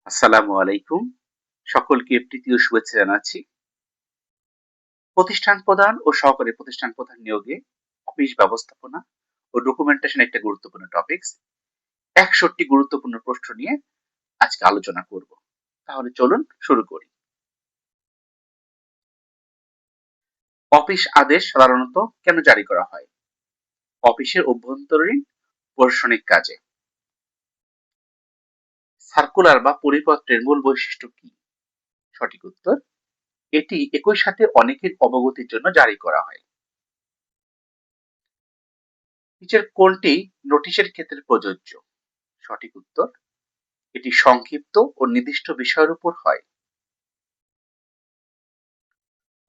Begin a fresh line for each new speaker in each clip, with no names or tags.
আসসালামু আলাইকুম। সকলকে প্রীতি ও শুভেচ্ছা জানাচ্ছি। প্রতিষ্ঠান প্রধান ও সহকারী প্রতিষ্ঠান প্রধান নিয়োগে অফিস ব্যবস্থাপনা ও ডকুমেন্টেশন একটা গুরুত্বপূর্ণ টপিকস। ৬১টি গুরুত্বপূর্ণ প্রশ্ন নিয়ে আজকে আলোচনা করব। তাহলে চলুন শুরু করি। অফিস আদেশ সাধারণত কেন জারি করা হয়? অফিসের অভ্যন্তরীণ প্রশাসনিক কাজে। সার্কুলার বা পরিপত্রের মূল বৈশিষ্ট্য কি? সঠিক উত্তর, এটি একই সাথে অনেকের অবগতির জন্য জারি করা হয়। নিচের কোনটি নোটিশের ক্ষেত্রে প্রযোজ্য? সঠিক উত্তর, এটি সংক্ষিপ্ত ও নির্দিষ্ট বিষয়ের উপর হয়।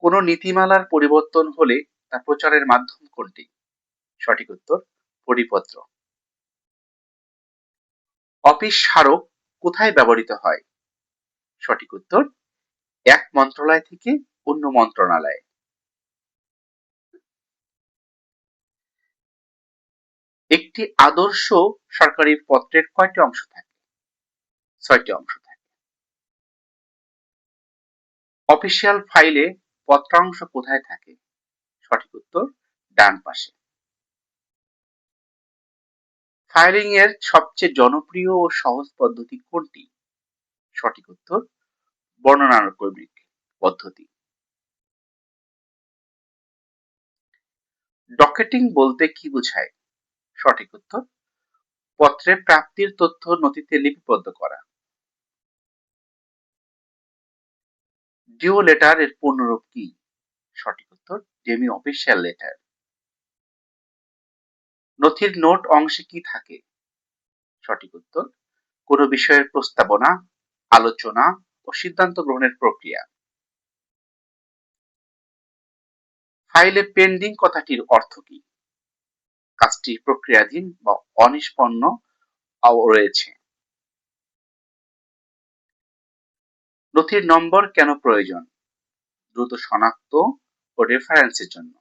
কোনো নীতিমালার পরিবর্তন হলে তা প্রচারের মাধ্যম কোনটি? সঠিক উত্তর, পরিপত্র। অফিস স্মারক কোথায় ব্যবহৃত হয়? সঠিক উত্তর, এক মন্ত্রণালয় থেকে অন্য মন্ত্রণালয়ে। একটি আদর্শ সরকারি পত্রের কয়টি অংশ থাকে? ৬টি অংশ থাকে। অফিসিয়াল ফাইলে পত্রাংশ কোথায় থাকে? সঠিক উত্তর, ডান পাশে। ফাইলিং এর সবচেয়ে জনপ্রিয় ও সহজ পদ্ধতি কোনটি? সঠিক উত্তর, বর্ণনানুক্রমিক পদ্ধতি। ডকেটিং বলতে কি বোঝায়? সঠিক উত্তর, পত্রে প্রাপ্তির তথ্য নথিতে লিপিবদ্ধ করা। ডিও লেটার এর পূর্ণরূপ কি? সঠিক উত্তর, ডেমি অফিসিয়াল লেটার। নথির নোট অংশে কি থাকে? সঠিক উত্তর, কোন বিষয়ের প্রস্তাবনা, আলোচনা ও সিদ্ধান্ত গ্রহণের প্রক্রিয়া। ফাইলে পেন্ডিং কথাটির অর্থ কি? কাজটি প্রক্রিয়াধীন বা অনিষ্পন্ন রয়েছে। নথির নম্বর কেন প্রয়োজন? দ্রুত শনাক্ত ও রেফারেন্সের জন্য।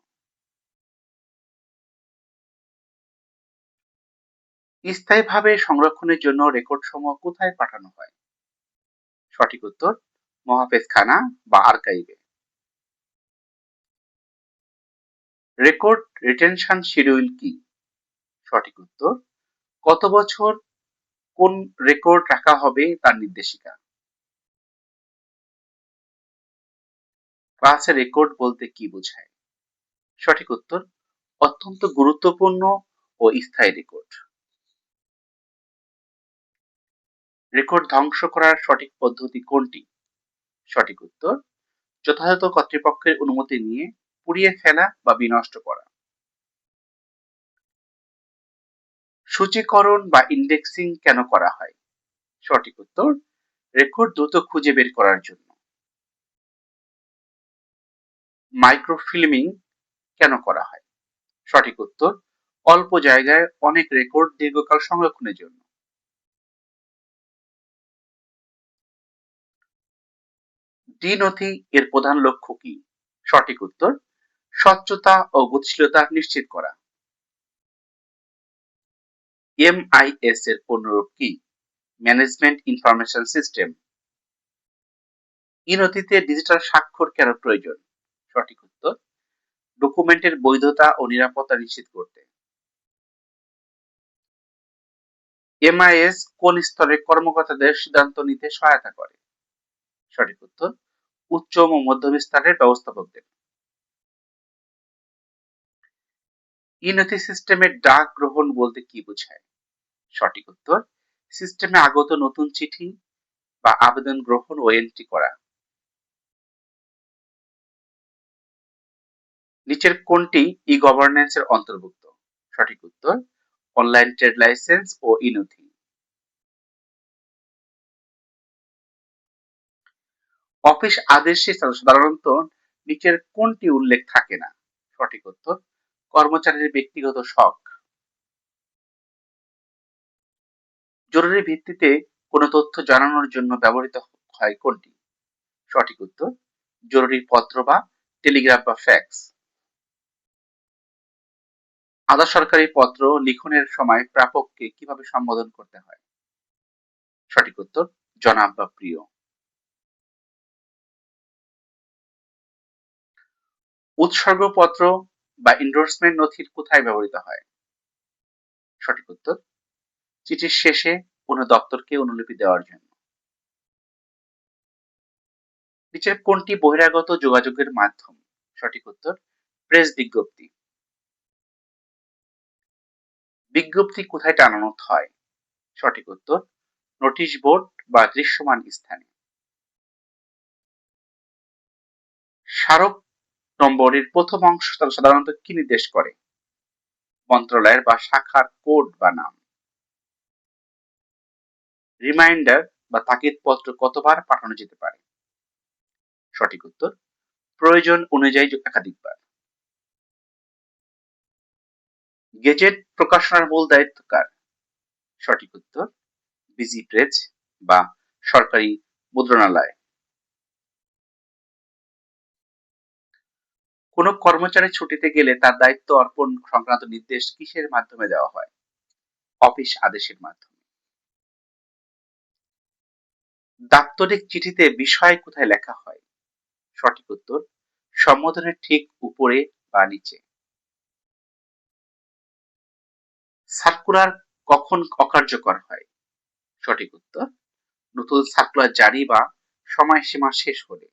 স্থায়ীভাবে সংরক্ষণের জন্য রেকর্ড সমূহ কোথায় পাঠানো হয়? সঠিক উত্তর, মহাফেজখানা বা আর্কাইভে। রেকর্ড রিটেনশন শিডিউল কি? সঠিক উত্তর, কত বছর কোন রেকর্ড রাখা হবে তার নির্দেশিকা। ক্লাসে রেকর্ড বলতে কি বোঝায়? সঠিক উত্তর, অত্যন্ত গুরুত্বপূর্ণ ও স্থায়ী রেকর্ড। রেকর্ড ধ্বংস করার সঠিক পদ্ধতি কোনটি? সঠিক উত্তর, যথাযথ কর্তৃপক্ষের অনুমতি নিয়ে পুড়িয়ে ফেলা বা বিনষ্ট করা। সূচীকরণ বা ইন্ডেক্সিং কেন করা হয়? সঠিক উত্তর, রেকর্ড দ্রুত খুঁজে বের করার জন্য। মাইক্রোফিল্মিং কেন করা হয়? সঠিক উত্তর, অল্প জায়গায় অনেক রেকর্ড দীর্ঘকাল সংরক্ষণের জন্য। ডি নথি এর প্রধান লক্ষ্য কি? সঠিক উত্তর, স্বচ্ছতা ও গতিশীলতা নিশ্চিত করা। এমআইএস এর পূর্ণরূপ কি? Management information system. ই নথিতে ডিজিটাল স্বাক্ষর কেন প্রয়োজন? সঠিক উত্তর, ডকুমেন্টের বৈধতা ও নিরাপত্তা নিশ্চিত করতে। এমআইএস কোন স্তরের কর্মকর্তাদের সিদ্ধান্ত নিতে সহায়তা করে? সঠিক উত্তর, উচ্চ ও মধ্যম স্তরের ব্যবস্থাপকদের। ই নথি সিস্টেমের ডাক গ্রহণ বলতে কি বোঝায়? সঠিক উত্তর, সিস্টেমে আগত নতুন চিঠি বা আবেদন গ্রহণ ও এন্ট্রি করা। নিচের কোনটি ই গভর্নেন্স এর অন্তর্ভুক্ত? সঠিক উত্তর, অনলাইন ট্রেড লাইসেন্স ও ই নথি। অফিস আদেশে সাধারণত নিচের কোনটি উল্লেখ থাকে না? সঠিক উত্তর, কর্মচারীর ব্যক্তিগত শখ। জরুরি ভিত্তিতে কোনো তথ্য জানানোর জন্য ব্যবহৃত হয় কোনটি? সঠিক উত্তর, জরুরি পত্র বা টেলিগ্রাফ বা ফ্যাক্স। আধা সরকারি পত্র লিখনের সময় প্রাপককে কিভাবে সম্বোধন করতে হয়? সঠিক উত্তর, জনাব বা প্রিয়। উৎসর্গপত্র বা এন্ডোর্সমেন্ট নথির কোথায় ব্যবহৃত হয়? সঠিক উত্তর চিঠির শেষে কোনো দপ্তরকে অনুলিপি দেওয়ার জন্য। নিচের কোনটি বহিরাগত যোগাযোগের মাধ্যম? সঠিক উত্তর প্রেস বিজ্ঞপ্তি। বিজ্ঞপ্তি কোথায় টানানো হয়? সঠিক উত্তর নোটিশ বোর্ড বা দৃশ্যমান স্থানে। স্মারক নম্বরের প্রথম অংশ সাধারণত কি নির্দেশ করে? মন্ত্রণালয়ের বা শাখার কোড বা নাম। রিমাইন্ডার বা তাগিদপত্র কতবার পাঠানো যেতে পারে? সঠিক উত্তর প্রয়োজন অনুযায়ী একাধিকবার। গেজেট প্রকাশনার মূল দায়িত্ব কার? সঠিক উত্তর বিজি প্রেস বা সরকারি মুদ্রণালয়। কোনো কর্মচারী ছুটিতে গেলে তার দায়িত্ব অর্পণ সংক্রান্ত নির্দেশ কিসের মাধ্যমে দেওয়া হয়? অফিস আদেশের মাধ্যমে। দাপ্তরিক চিঠিতে বিষয় কোথায় লেখা হয়? সঠিক উত্তর সম্বোধনের ঠিক উপরে বা নিচে। সার্কুলার কখন অকার্যকর হয়? সঠিক উত্তর নতুন সার্কুলার জারি বা সময়সীমা শেষ হলে।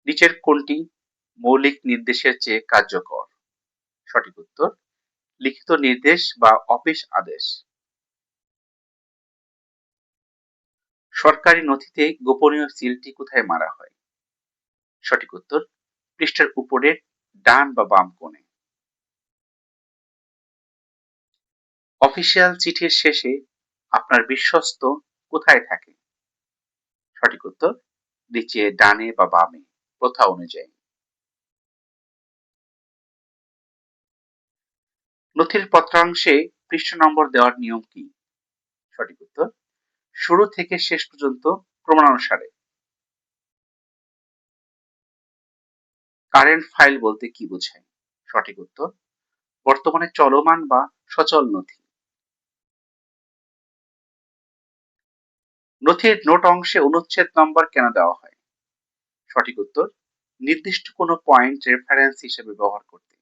নিচের কোনটি মৌলিক নির্দেশের চেয়ে কার্যকর? সঠিক উত্তর লিখিত নির্দেশ বা অফিস আদেশ। সরকারি নথিতে গোপনীয় সিলটি কোথায় মারা হয়? সঠিক উত্তর পৃষ্ঠার উপরে ডান বা বাম কোণে। অফিসিয়াল চিঠির শেষে আপনার বিশ্বস্ত কোথায় থাকে? সঠিক উত্তর নিচে ডানে বা বামে প্রথা অনুযায়ী। নথির পত্রাংশে পৃষ্ঠা নম্বর দেওয়ার নিয়ম কি? সঠিক উত্তর শুরু থেকে শেষ পর্যন্ত ক্রমানুসারে। কারেন্ট ফাইল বলতে কি বোঝায়? সঠিক উত্তর বর্তমানে চলমান বা সচল নথি। নথির নোট অংশে অনুচ্ছেদ নম্বর কেন দেওয়া হয়? সঠিক উত্তর নির্দিষ্ট কোনো পয়েন্ট রেফারেন্স হিসেবে ব্যবহার করতে।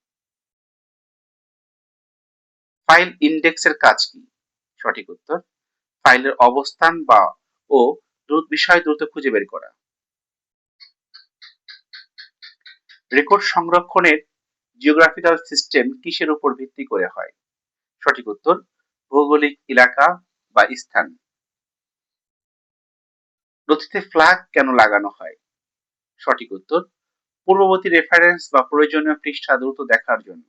ফাইল ইন্ডেক্সের কাজ কি? সঠিক উত্তর ফাইলের অবস্থান বা ও বিষয় দ্রুত খুঁজে বের করা। রেকর্ড সংরক্ষণের জিওগ্রাফিক্যাল সিস্টেম কিসের উপর ভিত্তি করে হয়? সঠিক উত্তর ভৌগোলিক এলাকা বা স্থান। নথিতে ফ্ল্যাগ কেন লাগানো হয়? সঠিক উত্তর পূর্ববর্তী রেফারেন্স বা প্রয়োজনীয় পৃষ্ঠা দ্রুত দেখার জন্য।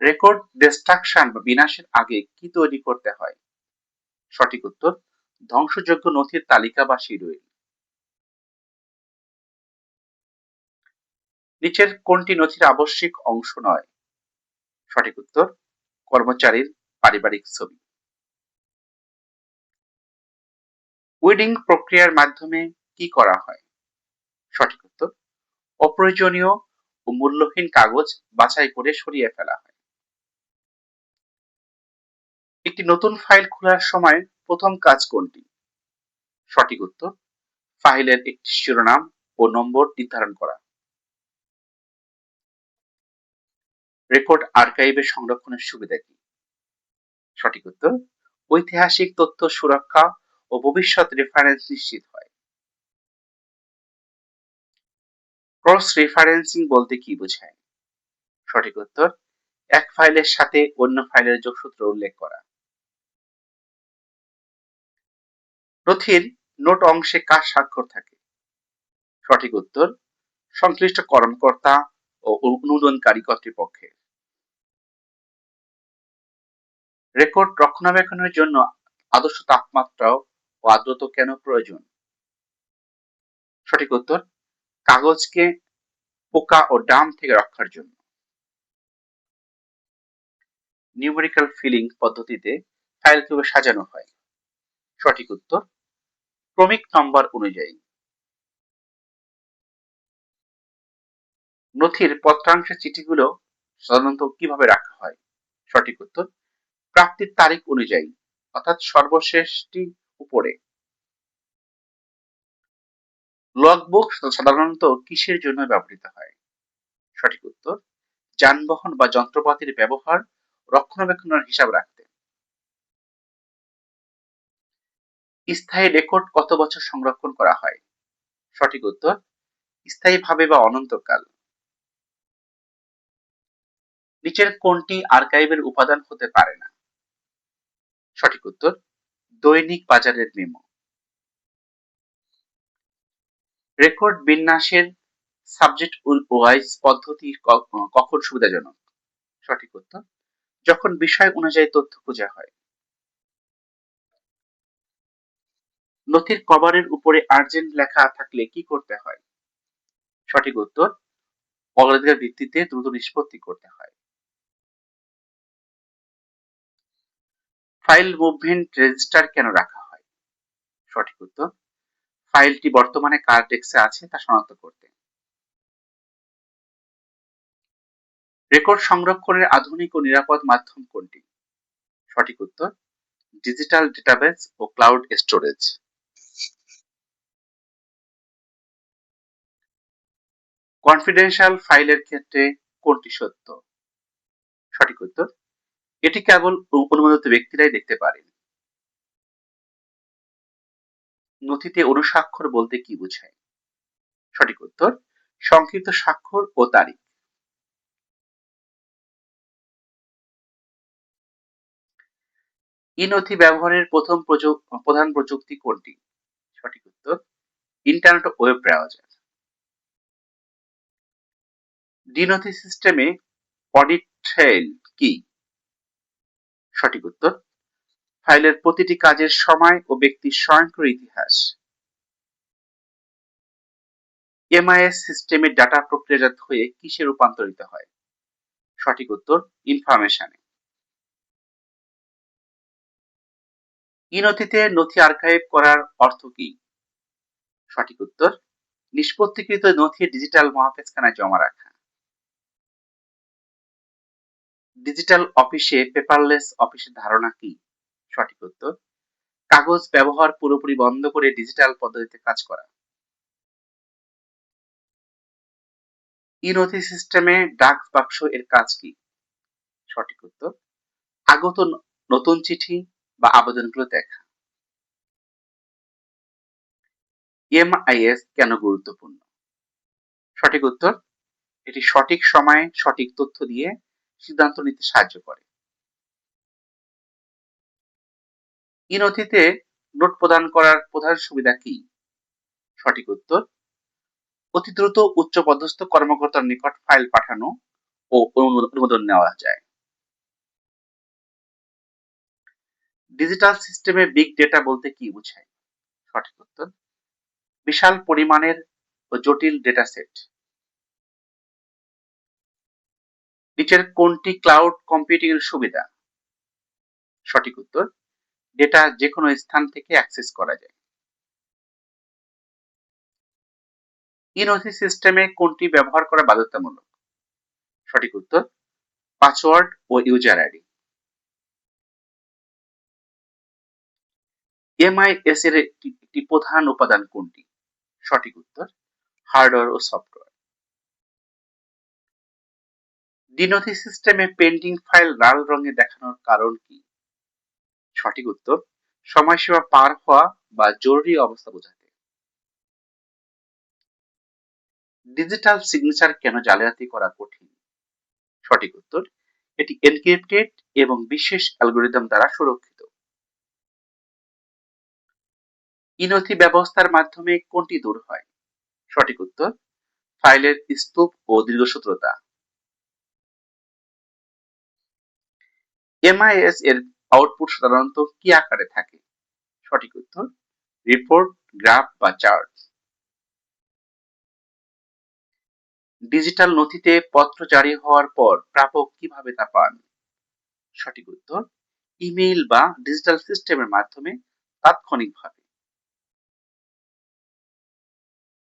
রেকর্ড ডিস্ট্রাকশন বা বিনাশের আগে কি তৈরি করতে হয়? সঠিক উত্তর ধ্বংসযোগ্য নথির তালিকা বা শিডিউল। নিচের কোনটি নথির আবশ্যিক অংশ নয়? সঠিক উত্তর কর্মচারীর পারিবারিক ছবি। উইডিং প্রক্রিয়ার মাধ্যমে কি করা হয়? সঠিক উত্তর অপ্রয়োজনীয় ও মূল্যহীন কাগজ বাছাই করে সরিয়ে ফেলা হয়। একটি নতুন ফাইল খোলার সময় প্রথম কাজ কোনটি? সঠিক উত্তর ফাইলের একটি শিরোনাম ও নম্বর নির্ধারণ করা। রেকর্ড আর্কাইভে সংরক্ষণের সুবিধা কি? সঠিক উত্তর ঐতিহাসিক তথ্য সুরক্ষা ও ভবিষ্যৎ রেফারেন্স নিশ্চিত হয়। ক্রস রেফারেন্সিং বলতে কি বোঝায়? সঠিক উত্তর এক ফাইলের সাথে অন্য ফাইলের যোগসূত্র উল্লেখ করা। নথির নোট অংশে কার স্বাক্ষর থাকে? সঠিক উত্তর সংশ্লিষ্ট কর্মকর্তা ও অনুমোদনকারী কর্তৃপক্ষের। রেকর্ড রক্ষণাবেক্ষণের জন্য আদর্শ তাপমাত্রা ও আর্দ্রতা কেন প্রয়োজন? সঠিক উত্তর কাগজকে পোকা ও ডাম থেকে রক্ষার জন্য। নিউমেরিক্যাল ফিলিং পদ্ধতিতে ফাইল কিভাবে সাজানো হয়? সঠিক উত্তর ক্রমিক নম্বর অনুযায়ী। নথির পত্রাংশের চিঠিগুলো সাধারণত কিভাবে রাখা হয়? সঠিক উত্তর প্রাপ্তির তারিখ অনুযায়ী, অর্থাৎ সর্বশেষটি উপরে। লগবুক সাধারণত কিসের জন্য ব্যবহৃত হয়? সঠিক উত্তর যানবাহন বা যন্ত্রপাতির ব্যবহার, রক্ষণাবেক্ষণের হিসাব রাখতে। স্থায়ী রেকর্ড কত বছর সংরক্ষণ করা হয়? সঠিক উত্তর স্থায়ীভাবে বা অনন্তকাল। নিচের কোনটি আর্কাইভের উপাদান হতে পারে না? সঠিক উত্তর দৈনিক বাজারের মেমো। রেকর্ড বিন্যাসের সাবজেক্ট ওয়াইজ পদ্ধতি কখন সুবিধাজনক? সঠিক উত্তর যখন বিষয় অনুযায়ী তথ্য খোঁজা হয়। নথির কভারের উপরে আর্জেন্ট লেখা থাকলে কি করতে হয়? সঠিক উত্তর অগ্রাধিকার ভিত্তিতে দ্রুত নিষ্পত্তি করতে হয়। ফাইল মুভমেন্ট রেজিস্টার কেন রাখা হয়? সঠিক উত্তর ফাইলটি বর্তমানে কার ডেস্কে আছে তা শনাক্ত করতে। রেকর্ড সংরক্ষণের আধুনিক ও নিরাপদ মাধ্যম কোনটি? সঠিক উত্তর ডিজিটাল ডেটাবেস ও ক্লাউড স্টোরেজ। কনফিডেন্সিয়াল ফাইলের ক্ষেত্রে কোনটি সত্য? সঠিক উত্তর এটি কেবল অনুমোদিত ব্যক্তিরাই দেখতে পারেন। নথিতে অনুস্বাক্ষর বলতে কি বোঝায়? সঠিক উত্তর সংক্ষিপ্ত স্বাক্ষর ও তারিখ। ই নথি ব্যবহারের প্রথম প্রধান প্রযুক্তি কোনটি? সঠিক উত্তর ইন্টারনেট ও ওয়েব ব্রাউজার। ডি নথি সিস্টেমে অডিট ট্রেইল কি? সঠিক উত্তর ফাইলের প্রতিটি কাজের সময় ও ব্যক্তির স্বয়ংক্রিয় ইতিহাস। এমআইএস সিস্টেমে ডাটা প্রক্রিয়াজাত হয়ে কিসে রূপান্তরিত হয়? সঠিক উত্তর ইনফরমেশনে। ই নথিতে নথি আর্কাইভ করার অর্থ কি? সঠিক উত্তর নিষ্পত্তিকৃত নথি ডিজিটাল মহাকাশখানায় জমা রাখা। ডিজিটাল অফিসে পেপারলেস অফিসের ধারণা কি? সঠিক উত্তর কাগজ ব্যবহার পুরোপুরি বন্ধ করে ডিজিটাল পদ্ধতিতে কাজ করা। ই নথি সিস্টেমে ডাক বাক্স এর কাজ কি? সঠিক উত্তর আগত নতুন চিঠি বা আবেদনগুলো দেখা। এমআইএস কেন গুরুত্বপূর্ণ? সঠিক উত্তর এটি সঠিক সময়ে সঠিক তথ্য দিয়ে সিদ্ধান্ত নিতে সাহায্য করে। ই নথিতে নোট প্রদান করার প্রধান সুবিধা কি? সঠিক উত্তর অতি দ্রুত উচ্চপদস্থ কর্মকর্তার নিকট ফাইল পাঠানো ও অনুমোদন নেওয়া যায়। ডিজিটাল সিস্টেমে বিগ ডেটা বলতে কি বোঝায়? সঠিক উত্তর বিশাল পরিমাণের ও জটিল ডেটা সেট। নিচের কোনটি ক্লাউড কম্পিউটিং এর সুবিধা? সঠিক উত্তর ডেটা যে কোনো স্থান থেকে অ্যাক্সেস করা যায়। ই নথি সিস্টেমে কোনটি ব্যবহার করা বাধ্যতামূলক? সঠিক উত্তর পাসওয়ার্ড ও ইউজার আইডি। এমআইএস এর একটি প্রধান উপাদান কোনটি? সঠিক উত্তর হার্ডওয়্যার ও সফটওয়্যার। ডি নথি সিস্টেমে পেন্ডিং ফাইল লাল রঙে দেখানোর কারণ কি? সঠিক উত্তর সময়সীমা পার হওয়া বা জরুরি অবস্থা বোঝাতে। ডিজিটাল সিগনেচার কেন জালিয়াতি করা কঠিন? সঠিক উত্তর এটি এনক্রিপ্টেড এবং বিশেষ অ্যালগোরিদম দ্বারা সুরক্ষিত। ই নথি ব্যবস্থার মাধ্যমে কোনটি দূর হয়? সঠিক উত্তর ফাইলের স্তূপ ও দীর্ঘসূত্রতা। এমআইএস এর আউটপুট সাধারণত কি আকারে থাকে? সঠিক উত্তর রিপোর্ট, গ্রাফ বা চার্ট। ডিজিটাল নথিতে পত্র জারি হওয়ার পর প্রাপক কিভাবে তা পান? সঠিক উত্তর ইমেইল বা ডিজিটাল সিস্টেমের মাধ্যমে তাৎক্ষণিকভাবে।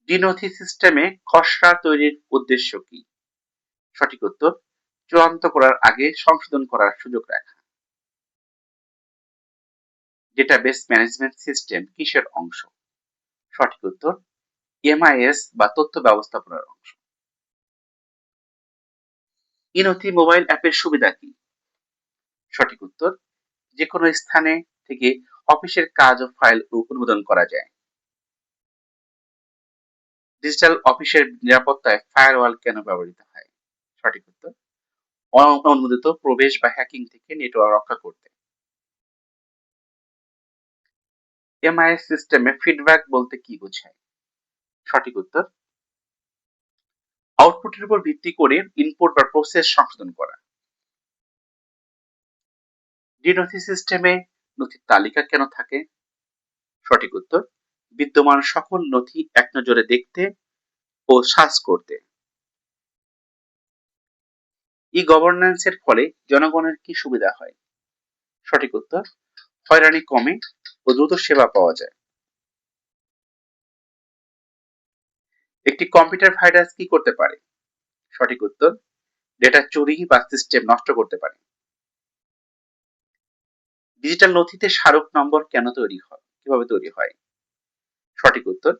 ডি নথি সিস্টেমে খসড়া তৈরির উদ্দেশ্য কি? সঠিক উত্তর চূড়ান্ত করার আগে সংশোধন করার সুযোগ রাখা। ডেটাবেস ম্যানেজমেন্ট সিস্টেম কিসের অংশ? সঠিক উত্তর এমআইএস বা তথ্য ব্যবস্থাপনার অংশ। ইনথি মোবাইল অ্যাপের সুবিধা কি? সঠিক উত্তর যে কোনো স্থানে থেকে অফিসের কাজ ও ফাইল অনুমোদন করা যায়। ডিজিটাল অফিসের নিরাপত্তায় ফায়ারওয়াল কেন ব্যবহৃত হয়? সঠিক উত্তর অনুমোদিত প্রবেশ বা হ্যাকিং থেকে নেটওয়ার্ক রক্ষা করতে। এমআইএস সিস্টেমে ফিডব্যাক বলতে কি বোঝায়? সঠিক উত্তর আউটপুটের উপর ভিত্তি করে ইনপুট বা প্রসেস সংশোধন করা। ডিনথি সিস্টেমে নথির তালিকা কেন থাকে? সঠিক উত্তর বিদ্যমান সকল নথি এক নজরে দেখতে ও সার্চ করতে। ই গভর্নেন্সের ফলে জনগণের কি সুবিধা হয়? সঠিক উত্তর হয়রানি কমে ও দ্রুত সেবা পাওয়া যায়। একটি কম্পিউটার ভাইরাস কি করতে পারে? সঠিক উত্তর ডেটা চুরি বা সিস্টেম নষ্ট করতে পারে। ডিজিটাল নথিতে স্মারক নম্বর কেন তৈরি হয়, কিভাবে তৈরি হয়? সঠিক উত্তর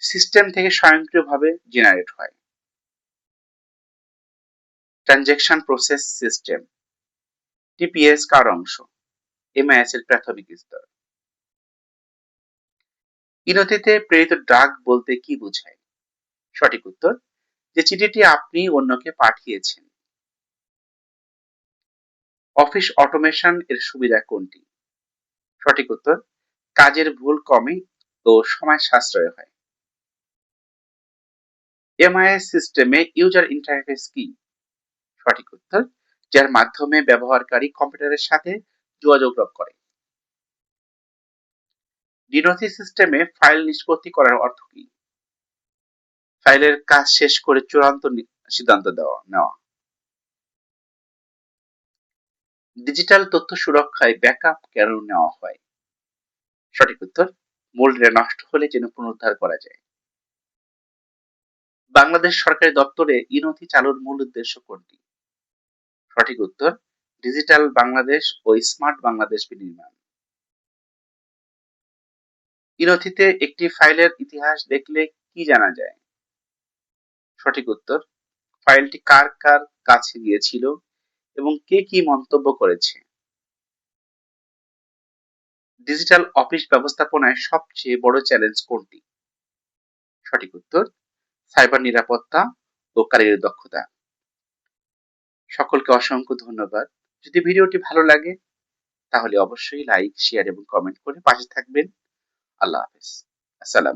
সিস্টেম থেকে স্বয়ংক্রিয়ভাবে জেনারেট হয়। ট্রানজ্যাকশন প্রসেস সিস্টেম টিপিএস কার অংশ? এমআইএস এর প্রাথমিক স্তর। ইনথিতে প্রেরিত ডাক বলতে কি বোঝায়? সঠিক উত্তর যে চিঠিটি আপনি অন্যকে পাঠিয়েছেন। অফিস অটোমেশন এর সুবিধা কোনটি? সঠিক উত্তর কাজের ভুল কমে ও সময় সাশ্রয় হয়। এমআইএস সিস্টেমে ইউজার ইন্টারফেস কি? সঠিক উত্তর যার মাধ্যমে ব্যবহারকারী কম্পিউটারের সাথে যোগাযোগ করে। ডিনথি সিস্টেমে ফাইল নিষ্পত্তি করার অর্থ কি? ফাইলের কাজ শেষ করে চূড়ান্ত সিদ্ধান্ত নেওয়া। ডিজিটাল তথ্য সুরক্ষায় ব্যাকআপ কেন নেওয়া হয়? সঠিক উত্তর মূল ডেটা নষ্ট হলে যেন পুনরুদ্ধার করা যায়। বাংলাদেশ সরকারি দপ্তরে ইনথি চালুর মূল উদ্দেশ্য কোনটি? সঠিক উত্তর ডিজিটাল বাংলাদেশ ও স্মার্ট বাংলাদেশ বিনির্মাণ। ইনথিতে একটি ফাইলের ইতিহাস দেখলে কি জানা যায়? সঠিক উত্তর ফাইলটি কার কার কাছে গিয়েছিল এবং কে কি মন্তব্য করেছে। ডিজিটাল অফিস ব্যবস্থাপনায় সবচেয়ে বড় চ্যালেঞ্জ কোনটি? সঠিক উত্তর সাইবার নিরাপত্তা ও কারিগরি দক্ষতা। সকলকে অসংখ্য ধন্যবাদ। যদি ভিডিওটি ভালো লাগে তাহলে অবশ্যই লাইক, শেয়ার এবং কমেন্ট করে পাশে থাকবেন। আল্লাহ হাফেজ। আসসালাম।